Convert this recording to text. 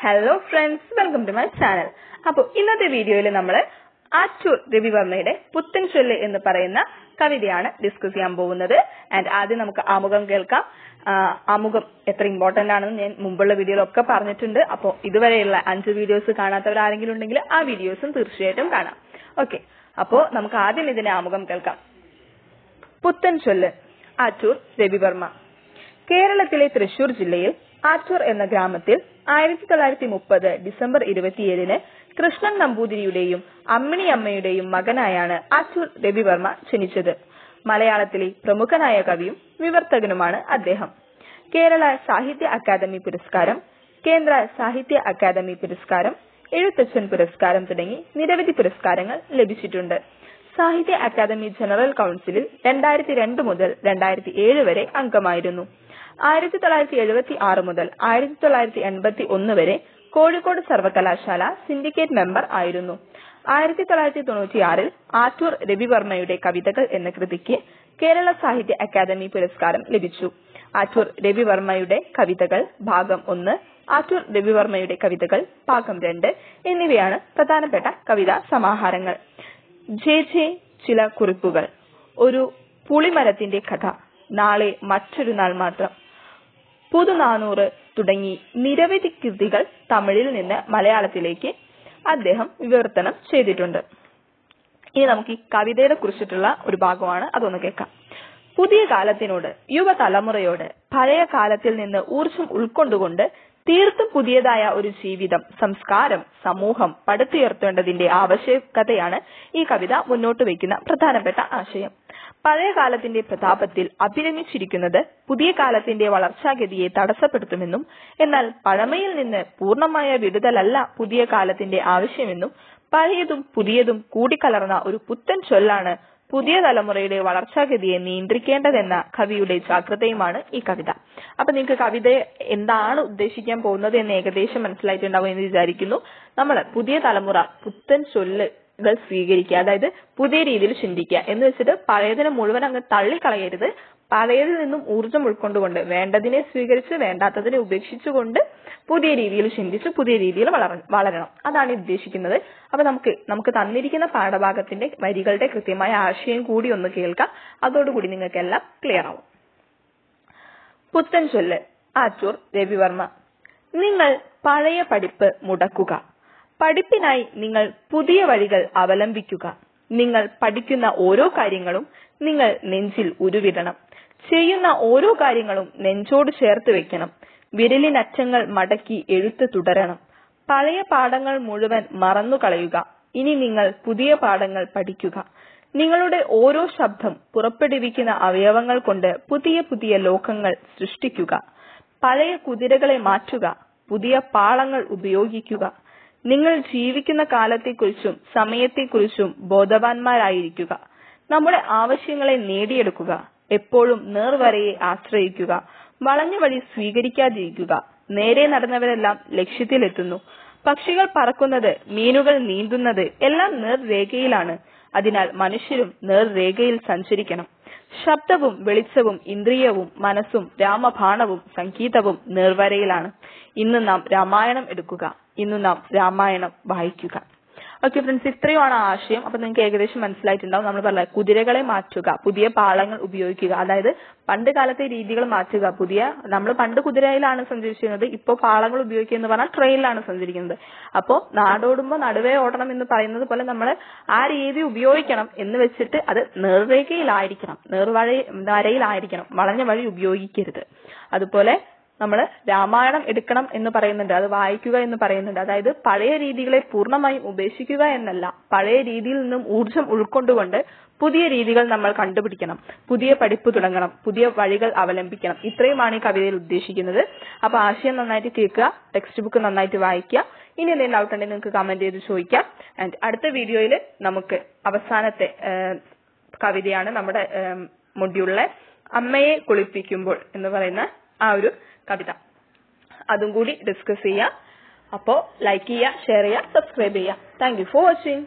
Hello friends, welcome to my channel. അപ്പോൾ ഇന്നത്തെ വീഡിയോയിൽ നമ്മൾ ആറ്റൂർ രവിവർമ്മയുടെ പുത്തൻ ചൊല്ല് എന്ന് പറയുന്ന കവിതയാണ് ഡിസ്കസ് ചെയ്യാൻ പോകുന്നത്. ആൻഡ് ആദ്യം നമുക്ക് ആമുഖം കേൾക്കാം. ആമുഖം എത്ര ഇമ്പോർട്ടന്റ് ആണെന്ന് ഞാൻ മുമ്പുള്ള വീഡിയോയിലൊക്കെ പറഞ്ഞിട്ടുണ്ട്. അപ്പോൾ ഇതുവരെയുള്ള 5 വീഡിയോസ് കാണാത്തവർ ആരെങ്കിലും ഉണ്ടെങ്കിൽ ആ വീഡിയോസും തീർച്ചയായിട്ടും കാണാം. ഓക്കെ, അപ്പോൾ നമുക്ക് ആദ്യം ഇതിന്റെ ആമുഖം കേൾക്കാം. പുത്തൻ ചൊല്ല്, ആറ്റൂർ രവിവർമ്മ. കേരളത്തിലെ തൃശൂർ ജില്ലയിൽ ആറ്റൂർ എന്ന ഗ്രാമത്തിൽ 1930 ഡിസംബർ 27 കൃഷ്ണൻ നമ്പൂതിരിയുടെയും അമ്മിണി അമ്മയുടെയും മകനായാണ് ആറ്റൂർ രവിവർമ്മ ജനിച്ചത്. മലയാളത്തിലെ പ്രമുഖനായ കവിയും വിവർത്തകനുമാണ് അദ്ദേഹം. കേരള സാഹിത്യ അക്കാദമി പുരസ്കാരം, കേന്ദ്ര സാഹിത്യ അക്കാദമി പുരസ്കാരം, എഴുത്തച്ഛൻ പുരസ്കാരം തുടങ്ങി നിരവധി പുരസ്കാരങ്ങൾ ലഭിച്ചിട്ടുണ്ട്. സാഹിത്യ അക്കാദമി ജനറൽ കൌൺസിലിൽ 2002 മുതൽ 2007 വരെ അംഗമായിരുന്നു. 1976 മുതൽ 1981 വരെ കോഴിക്കോട് സർവകലാശാല സിൻഡിക്കേറ്റ് മെമ്പർ ആയിരുന്നു. 1996 ആറ്റൂർ രവിവർമ്മയുടെ കവിതകൾ എന്ന കൃതിക്ക് കേരള സാഹിത്യ അക്കാദമി പുരസ്കാരം ലഭിച്ചു. ആറ്റൂർ രവിവർമ്മയുടെ കവിതകൾ ഭാഗം 1, ആറ്റൂർ രവിവർമ്മയുടെ കവിതകൾ ഭാഗം 2 എന്നിവയാണ് പ്രധാനപ്പെട്ട കവിതാ സമാഹാരങ്ങൾ. ചില കുറിപ്പുകൾ, ഒരു പുളിമരത്തിന്റെ കഥ, നാളെ മറ്റൊരു നാൾ മാത്രം, പുതു 400 തുടങ്ങി നിരവധി കൃതികൾ തമിഴിൽ നിന്ന് മലയാളത്തിലേക്ക് അദ്ദേഹം വിവർത്തനം ചെയ്തിട്ടുണ്ട്. ഇനി നമുക്ക് ഈ കവിതയെ കുറിച്ചിട്ടുള്ള ഒരു ഭാഗമാണ്, അതൊന്ന് കേൾക്കാം. പുതിയ കാലത്തിനോട്, യുവതലമുറയോട് പഴയ കാലത്തിൽ നിന്ന് ഊർജം ഉൾക്കൊണ്ടുകൊണ്ട് തീർത്തും പുതിയതായ ഒരു ജീവിതം, സംസ്കാരം, സമൂഹം പടുത്തുയർത്തേണ്ടതിന്റെ ആവശ്യകതയാണ് ഈ കവിത മുന്നോട്ട് വയ്ക്കുന്ന പ്രധാനപ്പെട്ട ആശയം. പഴയ കാലത്തിന്റെ പ്രതാപത്തിൽ അഭിരമിച്ചിരിക്കുന്നത് പുതിയ കാലത്തിന്റെ വളർച്ചാഗതിയെ തടസ്സപ്പെടുത്തുമെന്നും, എന്നാൽ പഴമയിൽ നിന്ന് പൂർണ്ണമായ വിടുതലല്ല പുതിയ കാലത്തിന്റെ ആവശ്യമെന്നും, പഴയതും പുതിയതും കൂടിക്കലർന്ന ഒരു പുത്തൻ ചൊല്ലാണ് പുതിയ തലമുറയുടെ വളർച്ചാഗതിയെ നിയന്ത്രിക്കേണ്ടതെന്ന കവിയുടെ ജാഗ്രതയുമാണ് ഈ കവിത. അപ്പൊ നിങ്ങൾക്ക് കവിത എന്താണ് ഉദ്ദേശിക്കാൻ പോകുന്നത് എന്ന് ഏകദേശം മനസ്സിലായിട്ടുണ്ടാവും എന്ന് വിചാരിക്കുന്നു. നമ്മൾ പുതിയ തലമുറ പുത്തൻ ചൊല്ലുകൾ സ്വീകരിക്കുക, അതായത് പുതിയ രീതിയിൽ ചിന്തിക്കുക എന്ന് വെച്ചിട്ട് പഴയതിനെ മുഴുവൻ അങ്ങ് തള്ളിക്കളയരുത്. പഴയതിൽ നിന്നും ഊർജം ഉൾക്കൊണ്ടുകൊണ്ട് വേണ്ടതിനെ സ്വീകരിച്ച് വേണ്ടാത്തതിനെ ഉപേക്ഷിച്ചുകൊണ്ട് പുതിയ രീതിയിൽ ചിന്തിച്ച് പുതിയ രീതിയിൽ വളരണം, അതാണ് ഉദ്ദേശിക്കുന്നത്. അപ്പൊ നമുക്ക് തന്നിരിക്കുന്ന പാഠഭാഗത്തിന്റെ വരികളുടെ കൃത്യമായ ആശയം കൂടി ഒന്ന് കേൾക്കാം. അതോടുകൂടി നിങ്ങൾക്ക് എല്ലാം ക്ലിയർ ആവും. പുത്തൻ ചൊല്ല്, ആറ്റൂർ രവിവർമ്മ. നിങ്ങൾ പഴയ പഠിപ്പ് മുടക്കുക, പഠിപ്പിനായി നിങ്ങൾ പുതിയ വഴികൾ അവലംബിക്കുക. നിങ്ങൾ പഠിക്കുന്ന ഓരോ കാര്യങ്ങളും നിങ്ങൾ നെഞ്ചിൽ ഉരുവിടണം. ചെയ്യുന്ന ഓരോ കാര്യങ്ങളും നെഞ്ചോട് ചേർത്ത് വെക്കണം. വിരലിനറ്റങ്ങൾ മടക്കി എഴുത്ത് തുടരണം. പഴയ പാഠങ്ങൾ മുഴുവൻ മറന്നു കളയുക. ഇനി നിങ്ങൾ പുതിയ പാഠങ്ങൾ പഠിക്കുക. നിങ്ങളുടെ ഓരോ ശബ്ദം പുറപ്പെടുവിക്കുന്ന അവയവങ്ങൾ കൊണ്ട് പുതിയ പുതിയ ലോകങ്ങൾ സൃഷ്ടിക്കുക. പഴയ കുതിരകളെ മാറ്റുക, പുതിയ പാളങ്ങൾ ഉപയോഗിക്കുക. നിങ്ങൾ ജീവിക്കുന്ന കാലത്തെക്കുറിച്ചും സമയത്തെക്കുറിച്ചും ബോധവാന്മാരായിരിക്കുക. നമ്മുടെ ആവശ്യങ്ങളെ നേടിയെടുക്കുക. എപ്പോഴും നേർവരയെ ആശ്രയിക്കുക. വളഞ്ഞ വഴി സ്വീകരിക്കാതിരിക്കുക. നേരെ നടന്നവരെല്ലാം ലക്ഷ്യത്തിലെത്തുന്നു. പക്ഷികൾ പറക്കുന്നത്, മീനുകൾ നീന്തുന്നത് എല്ലാം നേർരേഖയിലാണ്. അതിനാൽ മനുഷ്യരും നേർരേഖയിൽ സഞ്ചരിക്കണം. ശബ്ദവും വെളിച്ചവും ഇന്ദ്രിയവും മനസ്സും രാമബാണവും സംഗീതവും നേർവരയിലാണ്. ഇന്ന് നാം രാമായണം എടുക്കുക. ഇന്ന് നാം രാമായണം വായിക്കുക. ഓക്കെ ഫ്രണ്ട്സ്, ഇത്രയുമാണ് ആശയം. അപ്പൊ നിങ്ങൾക്ക് ഏകദേശം മനസ്സിലായിട്ടുണ്ടാവും. നമ്മൾ പറഞ്ഞ കുതിരകളെ മാറ്റുക, പുതിയ പാളങ്ങൾ ഉപയോഗിക്കുക, അതായത് പണ്ട് കാലത്തെ രീതികൾ മാറ്റുക. നമ്മൾ പണ്ട് കുതിരയിലാണ് സഞ്ചരിച്ചിരുന്നത്, ഇപ്പോൾ പാളങ്ങൾ ഉപയോഗിക്കുക എന്ന് പറഞ്ഞാൽ ട്രെയിനിലാണ് സഞ്ചരിക്കുന്നത്. അപ്പോൾ നാടോടുമ്പോ നടുവേ ഓടണം എന്ന് പറയുന്നത് പോലെ നമ്മൾ ആ രീതി ഉപയോഗിക്കണം എന്ന് വെച്ചിട്ട് അത് നേർരേഖയിലായിരിക്കണം, നേർവരയിലായിരിക്കണം, വളഞ്ഞ വഴി ഉപയോഗിക്കരുത്. അതുപോലെ നമ്മൾ രാമായണം എടുക്കണം എന്ന് പറയുന്നുണ്ട്, അത് വായിക്കുക എന്ന് പറയുന്നുണ്ട്. അതായത് പഴയ രീതികളെ പൂർണ്ണമായും ഉപേക്ഷിക്കുക എന്നല്ല, പഴയ രീതിയിൽ നിന്നും ഊർജം ഉൾക്കൊണ്ടുകൊണ്ട് പുതിയ രീതികൾ നമ്മൾ കണ്ടുപിടിക്കണം, പുതിയ പഠിപ്പ് തുടങ്ങണം, പുതിയ വഴികൾ അവലംബിക്കണം. ഇത്രയുമാണ് ഈ കവിതയിൽ ഉദ്ദേശിക്കുന്നത്. അപ്പൊ ആശയം നന്നായിട്ട് കേൾക്കുക, ടെക്സ്റ്റ് ബുക്ക് നന്നായിട്ട് വായിക്കുക. ഇനി എന്തെങ്കിലും ഡൗട്ട് ഉണ്ടെങ്കിൽ നിങ്ങൾക്ക് കമന്റ് ചെയ്ത് ചോദിക്കാം. ആൻഡ് അടുത്ത വീഡിയോയിൽ നമുക്ക് അവസാനത്തെ കവിതയാണ് നമ്മുടെ മൊഡ്യൂളിലെ അമ്മയെ കുളിപ്പിക്കുമ്പോൾ എന്ന് പറയുന്ന ആ ഒരു കവിത, അതും കൂടി ഡിസ്കസ് ചെയ്യാം. അപ്പോൾ ലൈക്ക് ചെയ്യുക, ഷെയർ ചെയ്യുക, സബ്സ്ക്രൈബ് ചെയ്യുക. Thank you for watching.